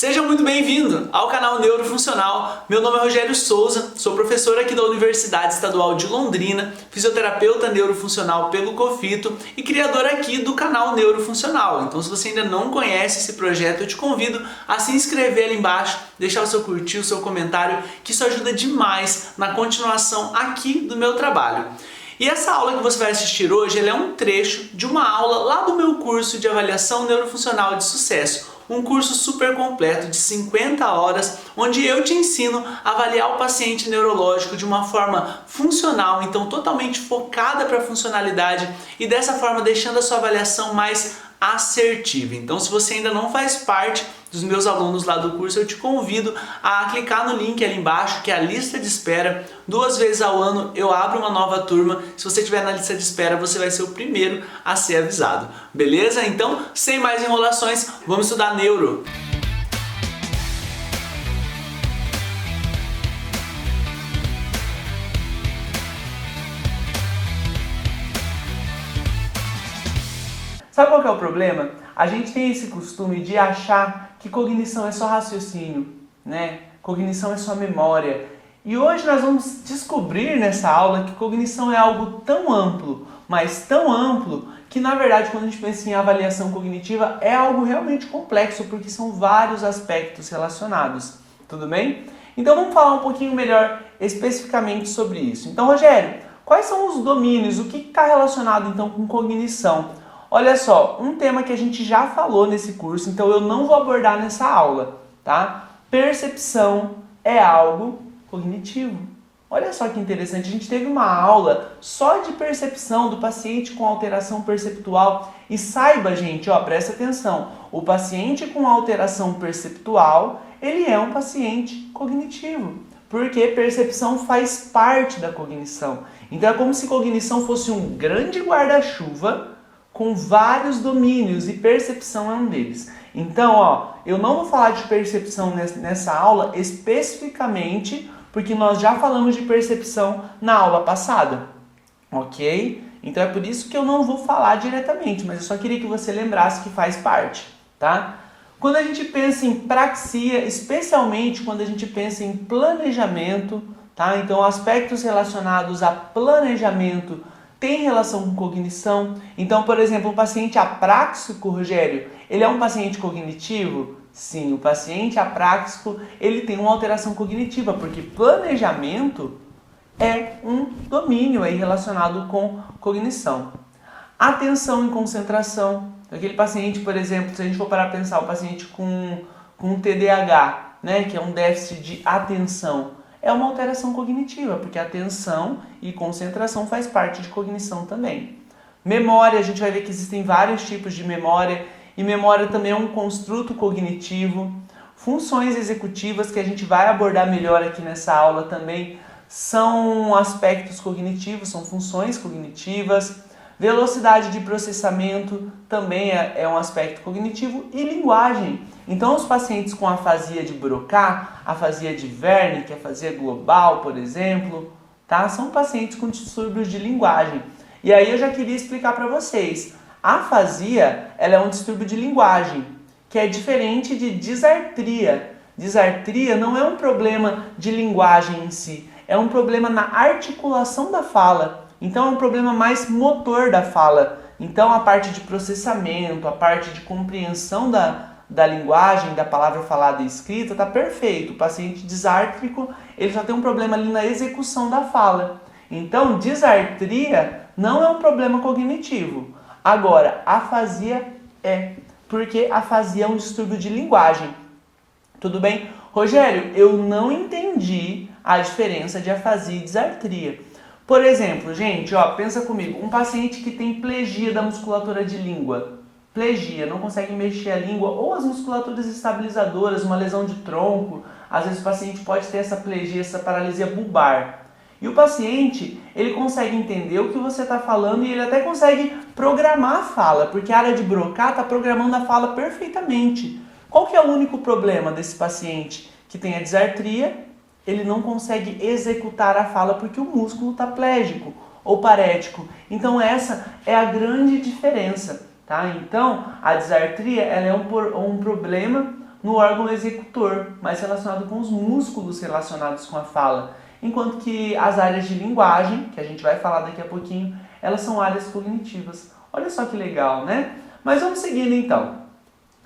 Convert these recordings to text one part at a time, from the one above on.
Seja muito bem-vindo ao canal Neurofuncional. Meu nome é Rogério Souza, sou professor aqui da Universidade Estadual de Londrina, fisioterapeuta neurofuncional pelo COFITO e criador aqui do canal Neurofuncional. Então, se você ainda não conhece esse projeto, eu te convido a se inscrever ali embaixo, deixar o seu curtir, o seu comentário, que isso ajuda demais na continuação aqui do meu trabalho. E essa aula que você vai assistir hoje, ela é um trecho de uma aula lá do meu curso de avaliação neurofuncional de sucesso. Um curso super completo de 50 horas, onde eu te ensino a avaliar o paciente neurológico de uma forma funcional, então totalmente focada para a funcionalidade e dessa forma deixando a sua avaliação mais assertiva. Então, se você ainda não faz parte dos meus alunos lá do curso, eu te convido a clicar no link ali embaixo, que é a lista de espera. 2 vezes ao ano eu abro uma nova turma. Se você estiver na lista de espera, você vai ser o primeiro a ser avisado. Beleza? Então, sem mais enrolações, vamos estudar neuro. Sabe qual que é o problema? A gente tem esse costume de achar que cognição é só raciocínio, né? Cognição é só memória. E hoje nós vamos descobrir nessa aula que cognição é algo tão amplo, mas tão amplo, que na verdade quando a gente pensa em avaliação cognitiva é algo realmente complexo, porque são vários aspectos relacionados. Tudo bem? Então vamos falar um pouquinho melhor especificamente sobre isso. Então, Rogério, quais são os domínios? O que está relacionado então com cognição? Olha só, um tema que a gente já falou nesse curso, então eu não vou abordar nessa aula, tá? Percepção é algo cognitivo. Olha só que interessante, a gente teve uma aula só de percepção do paciente com alteração perceptual. E saiba, gente, ó, presta atenção, o paciente com alteração perceptual, ele é um paciente cognitivo, porque percepção faz parte da cognição. Então é como se cognição fosse um grande guarda-chuva com vários domínios e percepção é um deles. Então, ó, eu não vou falar de percepção nessa aula especificamente, porque nós já falamos de percepção na aula passada, ok? Então é por isso que eu não vou falar diretamente, mas eu só queria que você lembrasse que faz parte, tá? Quando a gente pensa em praxia, especialmente quando a gente pensa em planejamento, tá? Então aspectos relacionados a planejamento tem relação com cognição. Então, por exemplo, o paciente apráxico, Rogério, ele é um paciente cognitivo? Sim, o paciente apráxico, ele tem uma alteração cognitiva, porque planejamento é um domínio aí relacionado com cognição. Atenção e concentração. Aquele paciente, por exemplo, se a gente for parar a pensar, o paciente com TDAH, né, que é um déficit de atenção, é uma alteração cognitiva, porque atenção e concentração faz parte de cognição também. Memória, a gente vai ver que existem vários tipos de memória, e memória também é um construto cognitivo. Funções executivas, que a gente vai abordar melhor aqui nessa aula também, são aspectos cognitivos, são funções cognitivas. Velocidade de processamento também é um aspecto cognitivo, e linguagem. Então, os pacientes com afasia de Broca, afasia de Wernicke, afasia global, por exemplo, tá? São pacientes com distúrbios de linguagem. E aí eu já queria explicar para vocês. A afasia, ela é um distúrbio de linguagem, que é diferente de disartria. Disartria não é um problema de linguagem em si, é um problema na articulação da fala. Então é um problema mais motor da fala. Então a parte de processamento, a parte de compreensão da linguagem, da palavra falada e escrita, está perfeito. O paciente disártrico, ele só tem um problema ali na execução da fala. Então disartria não é um problema cognitivo. Agora, afasia é, porque afasia é um distúrbio de linguagem. Tudo bem? Rogério, eu não entendi a diferença de afasia e disartria. Por exemplo, gente, ó, pensa comigo, um paciente que tem plegia da musculatura de língua, plegia, não consegue mexer a língua, ou as musculaturas estabilizadoras, uma lesão de tronco, às vezes o paciente pode ter essa plegia, essa paralisia bulbar. E o paciente, ele consegue entender o que você está falando e ele até consegue programar a fala, porque a área de Broca está programando a fala perfeitamente. Qual que é o único problema desse paciente que tem a disartria? Ele não consegue executar a fala porque o músculo está plégico ou parético. Então essa é a grande diferença, tá? Então a disartria ela é um problema no órgão executor, mais relacionado com os músculos relacionados com a fala. Enquanto que as áreas de linguagem, que a gente vai falar daqui a pouquinho, elas são áreas cognitivas. Olha só que legal, né? Mas vamos seguindo então.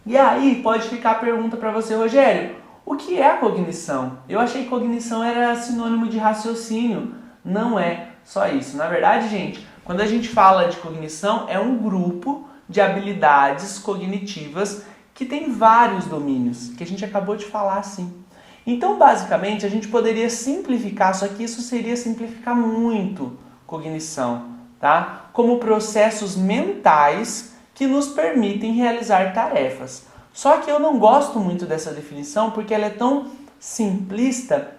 E aí pode ficar a pergunta para você, Rogério, o que é a cognição? Eu achei que cognição era sinônimo de raciocínio. Não é só isso. Na verdade, gente, quando a gente fala de cognição, é um grupo de habilidades cognitivas que tem vários domínios, que a gente acabou de falar assim. Então, basicamente, a gente poderia simplificar, só que isso seria simplificar muito cognição, tá? Como processos mentais que nos permitem realizar tarefas. Só que eu não gosto muito dessa definição porque ela é tão simplista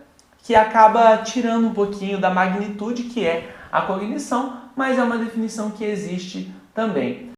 que acaba tirando um pouquinho da magnitude que é a cognição, mas é uma definição que existe também.